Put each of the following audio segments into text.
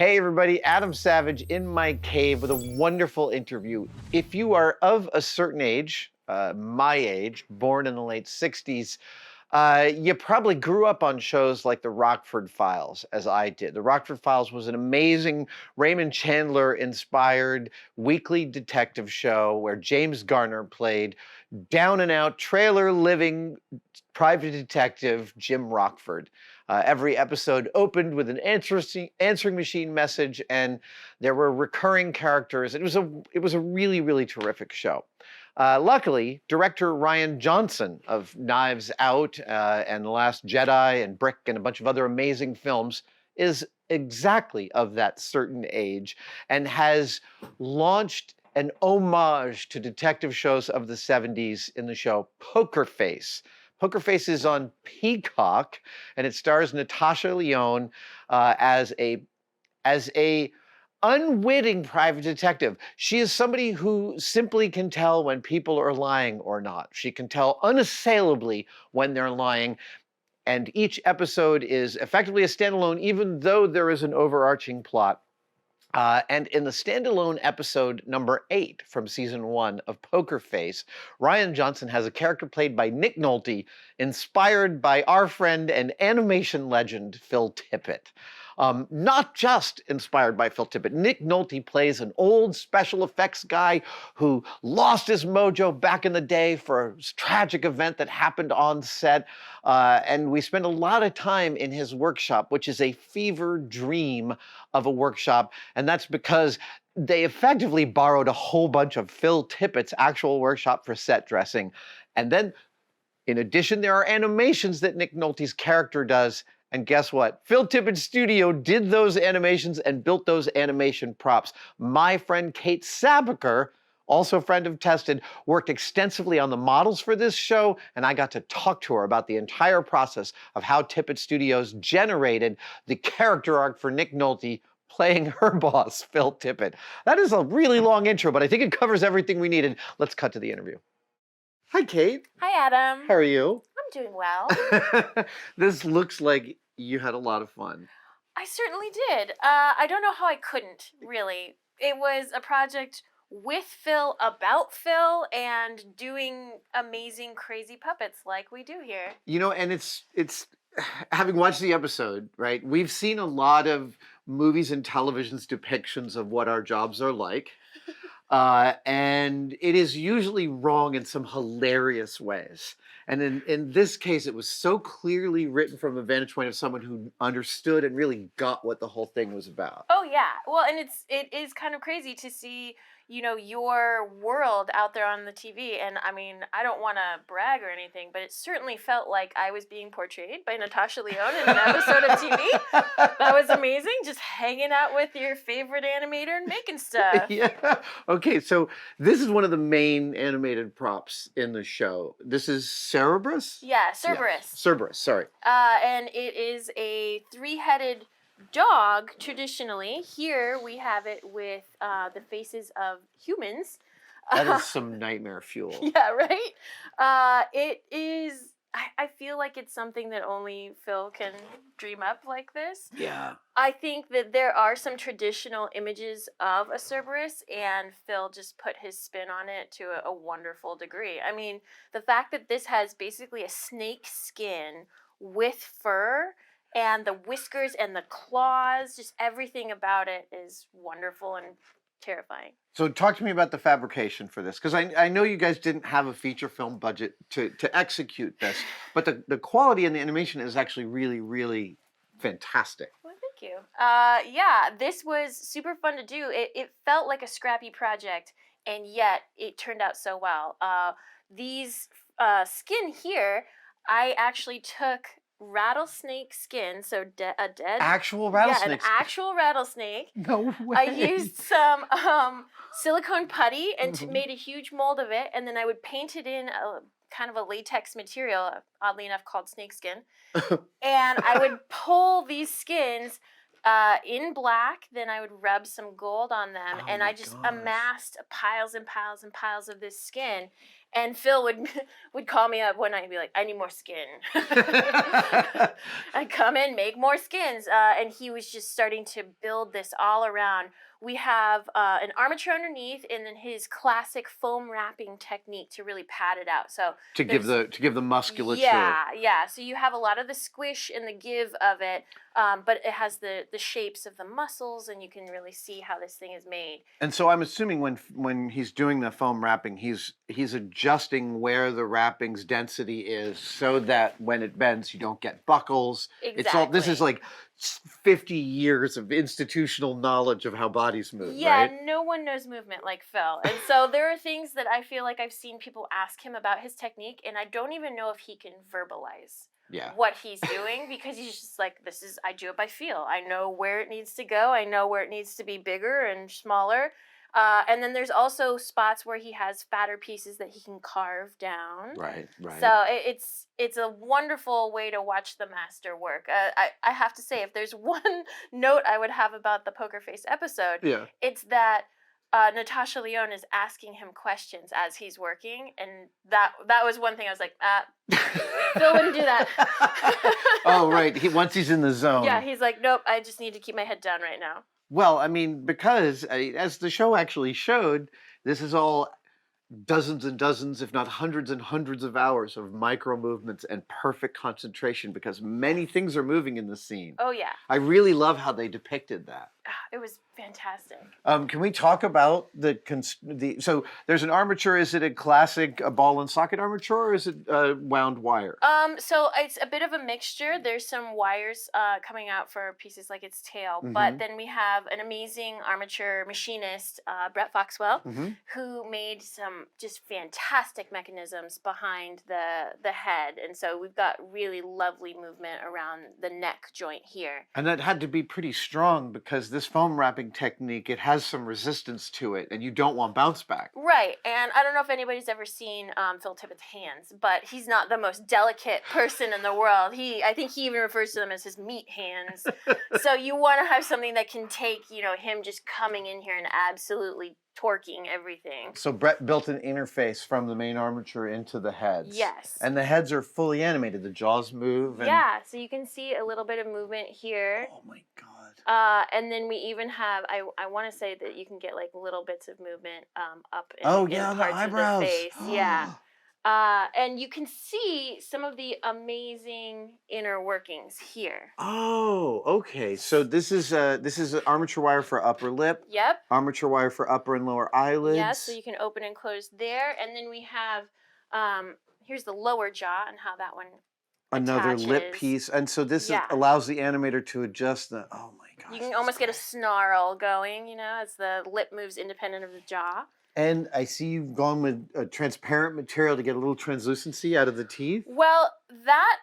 Hey everybody, Adam Savage in my cave with a wonderful interview. If you are of a certain age, my age, born in the late 60s, you probably grew up on shows like The Rockford Files, as I did. The Rockford Files was an amazing Raymond Chandler-inspired weekly detective show where James Garner played down-and-out, trailer-living private detective Jim Rockford. Every episode opened with an answering machine message, and there were recurring characters. It was a really, really terrific show. Luckily, director Rian Johnson of Knives Out and The Last Jedi and Brick and a bunch of other amazing films is exactly of that certain age and has launched an homage to detective shows of the 70s in the show Poker Face. Poker Face is on Peacock, and it stars Natasha Lyonne as a unwitting private detective. She is somebody who simply can tell when people are lying or not. She can tell unassailably when they're lying. And each episode is effectively a standalone, even though there is an overarching plot. And in the standalone episode number 8 from season 1 of Poker Face, Rian Johnson has a character played by Nick Nolte, inspired by our friend and animation legend Phil Tippett. Not just inspired by Phil Tippett. Nick Nolte plays an old special effects guy who lost his mojo back in the day for a tragic event that happened on set. And we spend a lot of time in his workshop, which is a fever dream of a workshop. And that's because they effectively borrowed a whole bunch of Phil Tippett's actual workshop for set dressing. And then, in addition, there are animations that Nick Nolte's character does. And guess what? Phil Tippett Studio did those animations and built those animation props. My friend Kayte Sabicer, also a friend of Tested, worked extensively on the models for this show, and I got to talk to her about the entire process of how Tippett Studios generated the character arc for Nick Nolte playing her boss, Phil Tippett. That is a really long intro, but I think it covers everything we needed. Let's cut to the interview. Hi, Kayte. Hi, Adam. How are you? I'm doing well. This looks like you had a lot of fun. I certainly did. I don't know how I couldn't, really. It was a project with Phil, about Phil, and doing amazing, crazy puppets like we do here. You know, and it's having watched the episode, right? We've seen a lot of movies and television's depictions of what our jobs are like. And it is usually wrong in some hilarious ways. And in this case, it was so clearly written from a vantage point of someone who understood and really got what the whole thing was about. Oh, yeah. Well, and it is kind of crazy to see, your world out there on the TV. And I mean, I don't want to brag or anything, but it certainly felt like I was being portrayed by Natasha Lyonne in an episode of TV. That was amazing. Just hanging out with your favorite animator and making stuff. Yeah. Okay, so this is one of the main animated props in the show. This is Cerberus? Yeah, Cerberus. Yeah. Cerberus, sorry. And it is a 3-headed dog, traditionally. Here we have it with the faces of humans. That is some nightmare fuel. Yeah, right? It is, I feel like it's something that only Phil can dream up like this. Yeah. I think that there are some traditional images of a Cerberus, and Phil just put his spin on it to a wonderful degree. I mean, the fact that this has basically a snake skin with fur, and the whiskers and the claws, just everything about it is wonderful and terrifying. So talk to me about the fabrication for this, because I know you guys didn't have a feature film budget to execute this, but the quality and the animation is actually really, really fantastic. Well, thank you. Yeah, this was super fun to do. It felt like a scrappy project, and yet it turned out so well. These skin here, I actually took rattlesnake skin, so a dead Actual rattlesnake. Yeah, an actual rattlesnake. No way. I used some silicone putty and made a huge mold of it, and then I would paint it in a kind of a latex material, oddly enough called snakeskin, and I would pull these skins in black, then I would rub some gold on them, and I just amassed piles and piles and piles of this skin. And Phil would would call me up one night and be like, "I need more skin." I'd come in, make more skins, and he was just starting to build this all around. We have an armature underneath, and then his classic foam wrapping technique to really pad it out. So to give the musculature. yeah. So you have a lot of the squish and the give of it, but it has the shapes of the muscles, and you can really see how this thing is made. And so I'm assuming when he's doing the foam wrapping, he's adjusting where the wrapping's density is so that when it bends, you don't get buckles. Exactly. This is like 50 years of institutional knowledge of how bodies move, Yeah, right? no one knows movement like Phil. And so there are things that I feel like I've seen people ask him about his technique, and I don't even know if he can verbalize what he's doing, because he's just like, I do it by feel. I know where it needs to go. I know where it needs to be bigger and smaller. And then there's also spots where he has fatter pieces that he can carve down. Right. So it's a wonderful way to watch the master work. I have to say, if there's one note I would have about the Poker Face episode, it's that Natasha Lyonne is asking him questions as he's working, and that was one thing I was like, Phil wouldn't do that. Oh, right. Once he's in the zone. Yeah, he's like, nope, I just need to keep my head down right now. Well, I mean, because as the show actually showed, this is all dozens and dozens, if not hundreds and hundreds of hours of micro movements and perfect concentration, because many things are moving in the scene. Oh, yeah. I really love how they depicted that. It was fantastic. Can we talk about so there's an armature? Is it a classic ball and socket armature, or is it wound wire? So it's a bit of a mixture. There's some wires coming out for pieces like its tail, but then we have an amazing armature machinist, Brett Foxwell, who made some just fantastic mechanisms behind the head, and so we've got really lovely movement around the neck joint here. And that had to be pretty strong, because this foam wrapping technique, it has some resistance to it, and you don't want bounce back. Right, and I don't know if anybody's ever seen Phil Tippett's hands, but he's not the most delicate person in the world. I think he even refers to them as his meat hands. So you want to have something that can take, him just coming in here and absolutely torquing everything. So Brett built an interface from the main armature into the heads. Yes. And the heads are fully animated. The jaws move. Yeah, so you can see a little bit of movement here. Oh my God. And then we even have, I want to say that you can get like little bits of movement up in, in parts the eyebrows. of the face. Yeah. And you can see some of the amazing inner workings here. Oh, okay. So this is armature wire for upper lip. Yep. Armature wire for upper and lower eyelids. Yeah, so you can open and close there. And then we have, here's the lower jaw and how that one another attaches. Lip piece. And so this allows the animator to adjust the, oh my gosh. You can almost get a snarl going, as the lip moves independent of the jaw. And I see you've gone with a transparent material to get a little translucency out of the teeth. Well, that,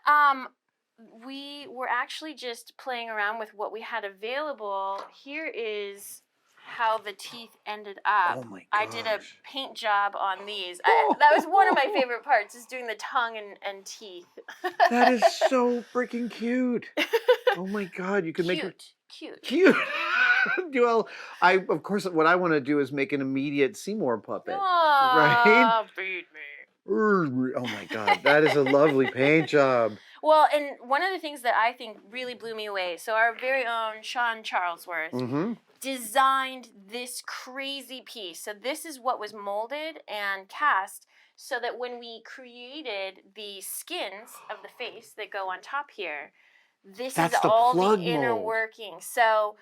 we were actually just playing around with what we had available. Here is how the teeth ended up. Oh my gosh. I did a paint job on these. That was one of my favorite parts, is doing the tongue and teeth. That is so freaking cute. Oh my God, you can make it cute. Well, of course, what I want to do is make an immediate Seymour puppet. Right? Feed me. Oh my God, that is a lovely paint job. Well, and one of the things that I think really blew me away, so our very own Sean Charlesworth designed this crazy piece. So this is what was molded and cast, so that when we created the skins of the face that go on top here, this is all the inner working. So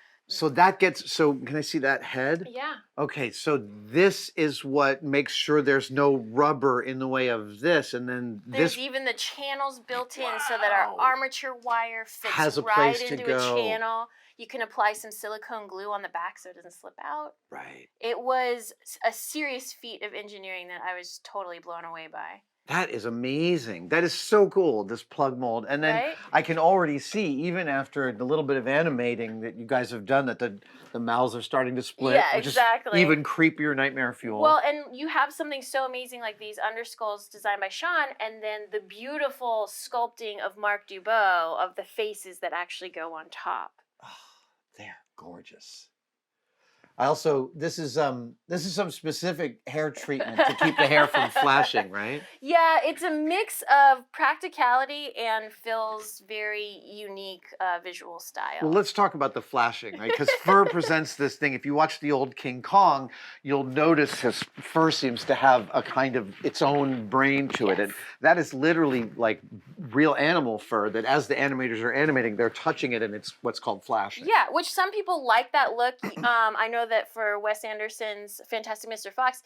that gets, can I see that head? Yeah. Okay, so this is what makes sure there's no rubber in the way of this, and then there's even the channels built in so that our armature wire fits right into a channel. You can apply some silicone glue on the back so it doesn't slip out. Right. It was a serious feat of engineering that I was totally blown away by. That is amazing. That is so cool, this plug mold. And then I can already see, even after the little bit of animating that you guys have done, that the mouths are starting to split. Yeah, exactly. Even creepier nightmare fuel. Well, and you have something so amazing like these underskulls designed by Sean, and then the beautiful sculpting of Marc Dubois of the faces that actually go on top. Oh, they're gorgeous. I also this is some specific hair treatment to keep the hair from flashing, right? Yeah, it's a mix of practicality and Phil's very unique visual style. Well, let's talk about the flashing, right? Because fur presents this thing. If you watch the old King Kong, you'll notice his fur seems to have a kind of its own brain to it. Yes. And that is literally like real animal fur that as the animators are animating, they're touching it and it's what's called flashing. Yeah, which some people like that look. I know that for Wes Anderson's Fantastic Mr. Fox,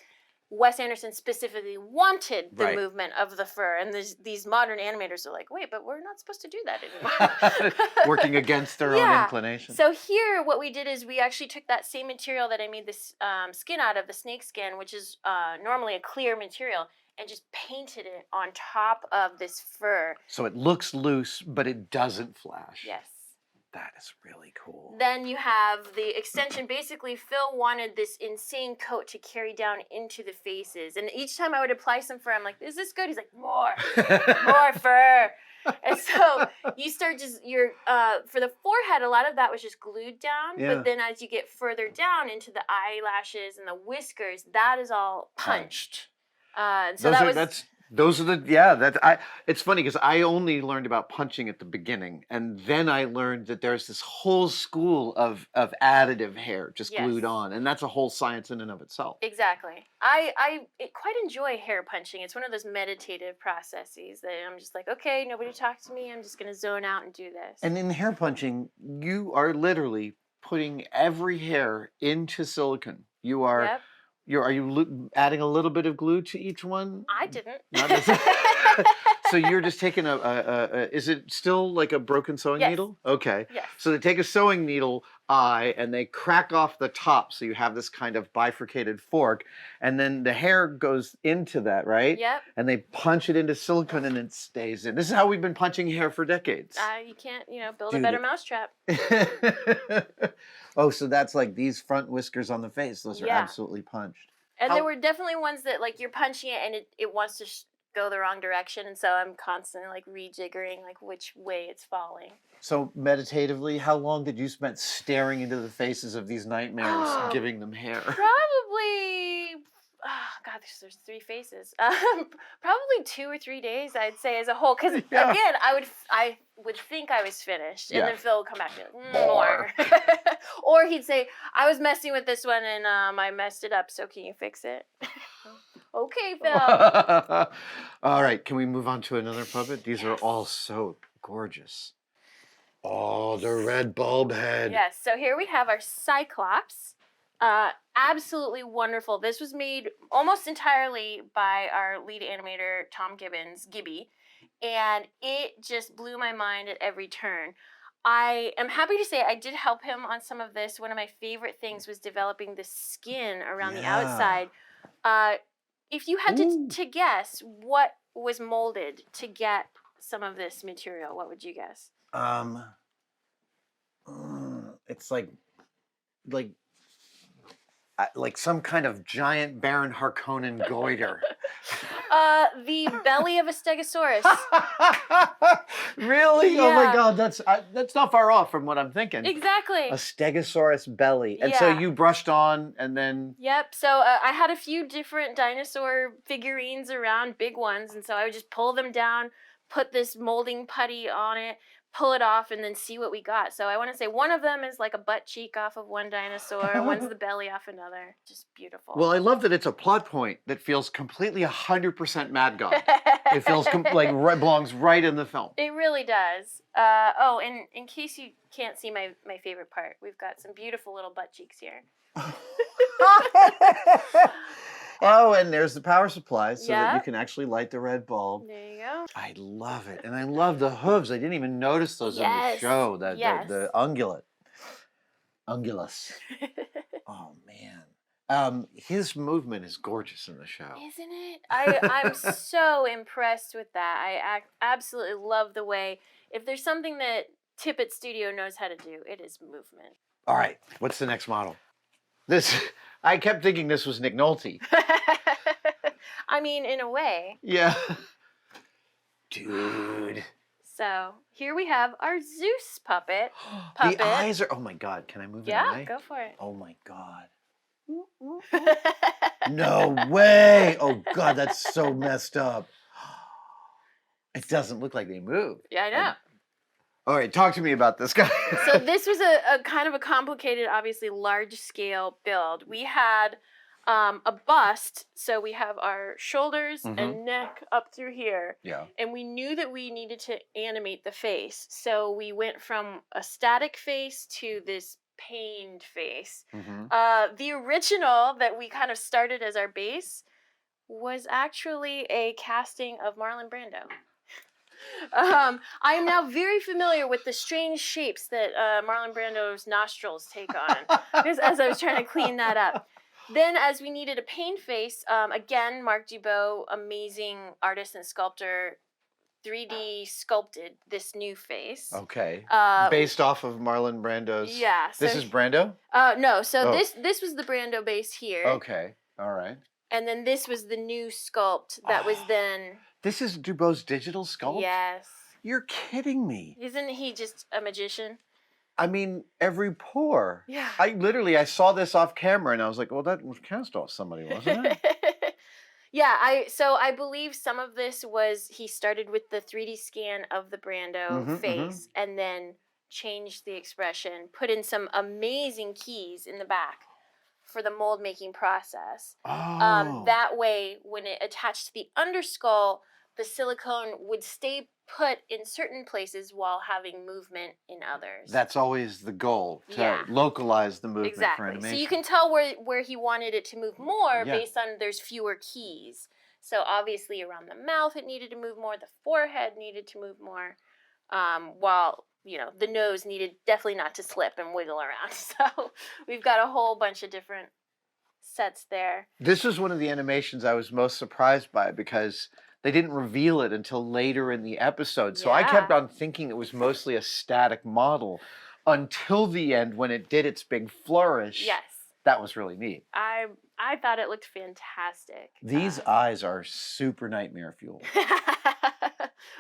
Wes Anderson specifically wanted the Right. movement of the fur, and these modern animators are like, wait, but we're not supposed to do that anymore. Working against their own inclination. So here, what we did is we actually took that same material that I made this skin out of, the snake skin, which is normally a clear material, and just painted it on top of this fur. So it looks loose, but it doesn't flash. Yes. That is really cool. Then you have the extension. Basically, Phil wanted this insane coat to carry down into the faces. And each time I would apply some fur, I'm like, is this good? He's like, more, more fur. And so you start just, for the forehead, a lot of that was just glued down. Yeah. But then as you get further down into the eyelashes and the whiskers, that is all punched. So it's funny because I only learned about punching at the beginning, and then I learned that there's this whole school of additive hair just glued on, and that's a whole science in and of itself. Exactly. I quite enjoy hair punching. It's one of those meditative processes that I'm just like, okay, nobody talk to me. I'm just gonna zone out and do this. And in hair punching, you are literally putting every hair into silicone. You are. Yep. Are you adding a little bit of glue to each one? I didn't. Not so you're just taking is it still like a broken sewing needle? Okay. Yes. So they take a sewing needle eye and they crack off the top so you have this kind of bifurcated fork, and then the hair goes into that, right? Yep. And they punch it into silicone and it stays in. This is how we've been punching hair for decades. You can't, build a better mousetrap. Oh, so that's like these front whiskers on the face. Those are absolutely punched. And there were definitely ones that like you're punching it and it wants to go the wrong direction, and so I'm constantly like rejiggering like which way it's falling. So meditatively, how long did you spend staring into the faces of these nightmares, giving them hair? Probably, God, there's 3 faces. Probably 2 or 3 days, I'd say, as a whole. Because again, I would think I was finished, and then Phil would come back and be like, more. Or he'd say, I was messing with this one and I messed it up, so can you fix it? Okay, Phil. All right, can we move on to another puppet? These are all so gorgeous. Oh, the red bulb head. Yes, so here we have our Cyclops. Absolutely wonderful. This was made almost entirely by our lead animator, Tom Gibbons, Gibby, and it just blew my mind at every turn. I am happy to say I did help him on some of this. One of my favorite things was developing the skin around the outside. If you had to guess what was molded to get some of this material, what would you guess? It's like some kind of giant Baron Harkonnen goiter. The belly of a stegosaurus. Really? Yeah. Oh my God, that's not far off from what I'm thinking. Exactly. A stegosaurus belly. And so you brushed on and then... Yep. So I had a few different dinosaur figurines around, big ones, and so I would just pull them down, put this molding putty on it, pull it off, and then see what we got. So I want to say one of them is like a butt cheek off of one dinosaur, one's the belly off another. Just beautiful. Well, I love that it's a plot point that feels completely 100% Mad God. It feels belongs right in the film. It really does. And in case you can't see my favorite part, we've got some beautiful little butt cheeks here. Oh, and there's the power supply so that you can actually light the red bulb. There you go. I love it. And I love the hooves. I didn't even notice those in the show. The ungulate. Ungulus. Oh, man. His movement is gorgeous in the show. Isn't it? I'm so impressed with that. I absolutely love the way, if there's something that Tippett Studio knows how to do, it is movement. All right. What's the next model? I kept thinking this was Nick Nolte. I mean, in a way. Yeah. Dude. So here we have our Zeus puppet. The eyes are, oh my God, can I move an eye? Yeah, go for it. Oh my God. No way! Oh God, that's so messed up. It doesn't look like they moved. Yeah, I know. All right, talk to me about this guy. So this was a kind of a complicated, obviously large scale build. We had a bust, so we have our shoulders and neck up through here. Yeah. And we knew that we needed to animate the face. So we went from a static face to this pained face. The original that we kind of started as our base was actually a casting of Marlon Brando. I am now very familiar with the strange shapes that Marlon Brando's nostrils take on, because as I was trying to clean that up. Then, as we needed a paint face, again, Mark Dubot, amazing artist and sculptor, 3D sculpted this new face. Okay. Based off of Marlon Brando's. Yeah. So this is Brando? No. So this was the Brando base here. Okay. All right. And then this was the new sculpt that was then. This is Dubot's digital sculpt? Yes. You're kidding me. Isn't he just a magician? I mean, every pore. Yeah. I saw this off camera and I was like, well, that was cast off somebody, wasn't it? Yeah, I believe some of this was he started with the 3D scan of the Brando face and then changed the expression, put in some amazing keys in the back for the mold making process. Oh. That way, when it attached to the underskull, the silicone would stay put in certain places while having movement in others. That's always the goal, to localize the movement for animation. So you can tell where he wanted it to move more based on there's fewer keys. So obviously around the mouth it needed to move more, the forehead needed to move more, while the nose needed definitely not to slip and wiggle around. So we've got a whole bunch of different sets there. This was one of the animations I was most surprised by because they didn't reveal it until later in the episode. So I kept on thinking it was mostly a static model until the end when it did its big flourish. Yes. That was really neat. I thought it looked fantastic. These eyes are super nightmare fuel.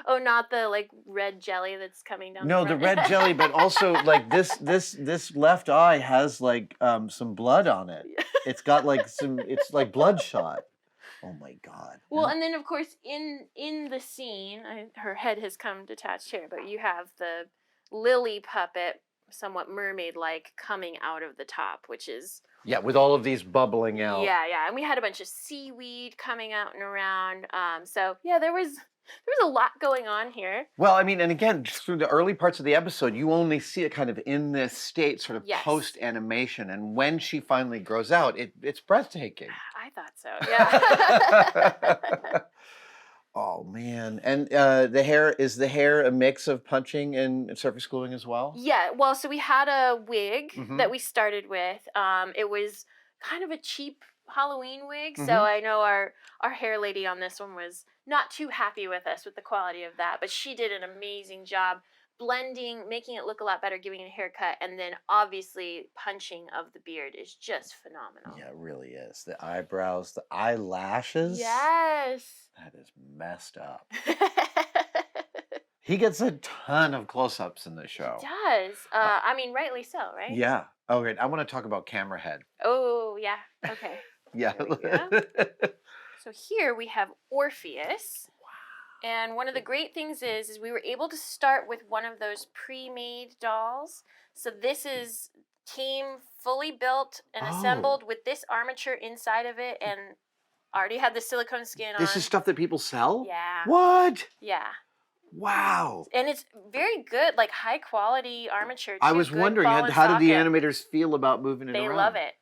Oh, not the red jelly that's coming down. No, the red jelly, but also this left eye has some blood on it. It's got it's like bloodshot. Oh my God. Well, and then of course in the scene, her head has come detached here, but you have the lily puppet, somewhat mermaid-like, coming out of the top, which is with all of these bubbling out. Yeah, and we had a bunch of seaweed coming out and around. So yeah, there was a lot going on here. Well, I mean, and again, just through the early parts of the episode, you only see it kind of in this state, sort of post-animation. And when she finally grows out, it's breathtaking. I thought so, yeah. Oh, man. And is the hair a mix of punching and surface gluing as well? Yeah, well, so we had a wig that we started with. It was kind of a cheap Halloween wig, so I know our hair lady on this one was not too happy with us with the quality of that, but she did an amazing job blending, making it look a lot better, giving it a haircut, and then obviously punching of the beard is just phenomenal. Yeah, it really is. The eyebrows, the eyelashes. Yes. That is messed up. He gets a ton of close-ups in the show. He does. I mean, rightly so, right? Yeah. Oh, great. I want to talk about camera head. Oh, yeah. Okay. Yeah. So here we have Orpheus. Wow. And one of the great things is we were able to start with one of those pre-made dolls. So this came fully built and assembled with this armature inside of it and already had the silicone skin on. This is stuff that people sell? Yeah. What? Yeah. Wow. And it's very good, high quality armature too. I was wondering, how did the animators feel about moving it around? They love it.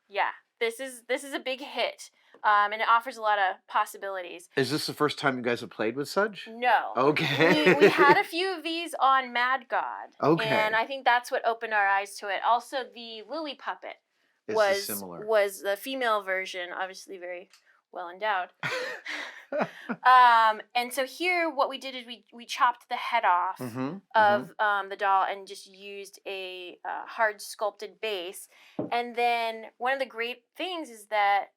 Yeah. This is a big hit. And it offers a lot of possibilities. Is this the first time you guys have played with such? No. Okay. We had a few of these on Mad God. Okay. And I think that's what opened our eyes to it. Also, the Lily puppet was the female version, obviously very well endowed. And so here what we did is we chopped the head off of the doll and just used a hard sculpted base. And then one of the great things is that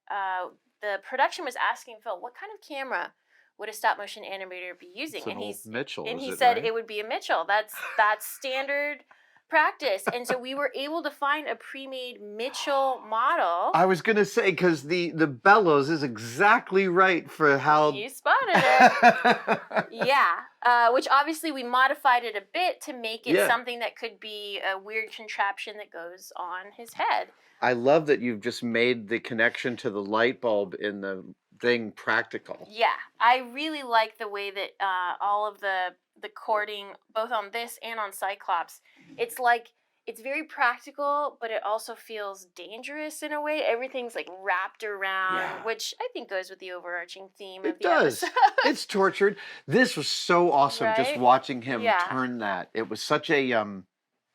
the production was asking Phil, what kind of camera would a stop motion animator be using? It's an old Mitchell, and he is it, said right? it would be a Mitchell. That's standard practice. And so we were able to find a pre-made Mitchell model. I was gonna say, because the bellows is exactly right for how You spotted it. Yeah, which obviously we modified it a bit to make it Yeah. something that could be a weird contraption that goes on his head. I love that you've just made the connection to the light bulb in the thing practical. Yeah, I really like the way that all of the cording, both on this and on Cyclops, it's like it's very practical, but it also feels dangerous in a way. Everything's like wrapped around, Yeah. which I think goes with the overarching theme of It the does. episode. It's tortured. This was so awesome just Right? watching him Yeah. turn that. It was such a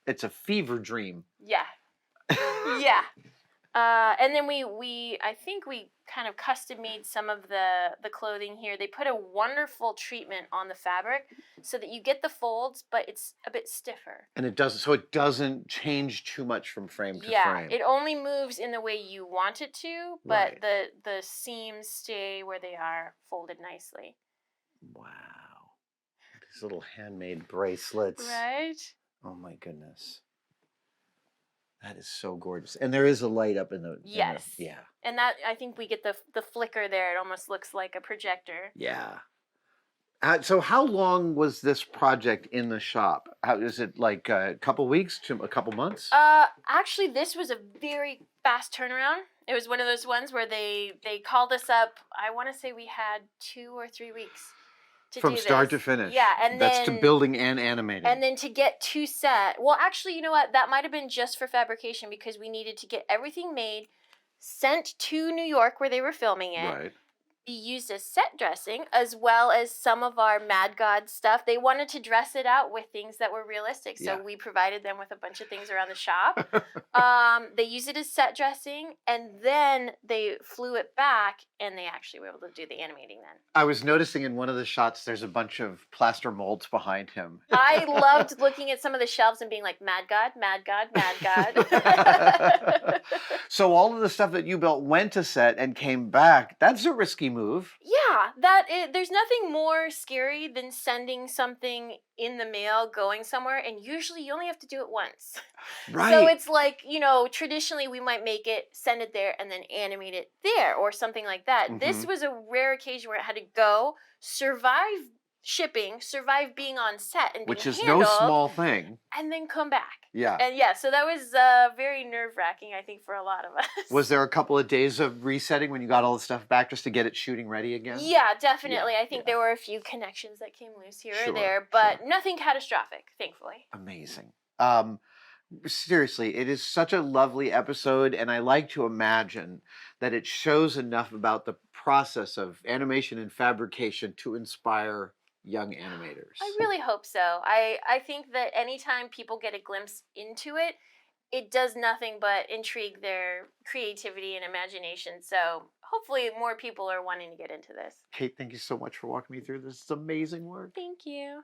it's a fever dream. Yeah. Yeah. And then I think we kind of custom made some of the clothing here. They put a wonderful treatment on the fabric so that you get the folds, but it's a bit stiffer. And it doesn't change too much from frame to frame. It only moves in the way you want it to, but Right. the seams stay where they are, folded nicely. Wow. These little handmade bracelets. Right? Oh my goodness. That is so gorgeous. And there is a light up in the Yes. yeah. And that, I think we get the flicker there. It almost looks like a projector. Yeah. So how long was this project in the shop? How is it, like a couple weeks to a couple months? Actually, this was a very fast turnaround. It was one of those ones where they called us up. I want to say we had 2 or 3 weeks to From do start this. to finish. Yeah, and that's then to building and animating. and then to get to set. Well, actually, you know what? That might have been just for fabrication because we needed to get everything made, sent to New York where they were filming it. Right. Be used as set dressing, as well as some of our Mad God stuff. They wanted to dress it out with things that were realistic, so Yeah. we provided them with a bunch of things around the shop. They used it as set dressing, and then they flew it back, and they actually were able to do the animating then. I was noticing in one of the shots there's a bunch of plaster molds behind him. I loved looking at some of the shelves and being like, Mad God, Mad God, Mad God. So all of the stuff that you built went to set and came back. That's a risky move. Yeah, there's nothing more scary than sending something in the mail going somewhere, and usually you only have to do it once. Right. So it's like, traditionally we might make it, send it there, and then animate it there or something like that. This was a rare occasion where it had to go, survive shipping, survive being on set and Which being is handled, no small thing. and then come back. Yeah. And so that was very nerve-wracking, I think, for a lot of us. Was there a couple of days of resetting when you got all the stuff back just to get it shooting ready again? Yeah, definitely. Yeah, I think yeah. there were a few connections that came loose here Sure, or there, but sure. nothing catastrophic, thankfully. Amazing. Seriously, it is such a lovely episode, and I like to imagine that it shows enough about the process of animation and fabrication to inspire young animators. I really hope so. I think that anytime people get a glimpse into it, it does nothing but intrigue their creativity and imagination. So hopefully more people are wanting to get into this. Kate, thank you so much for walking me through this. It's amazing work. Thank you.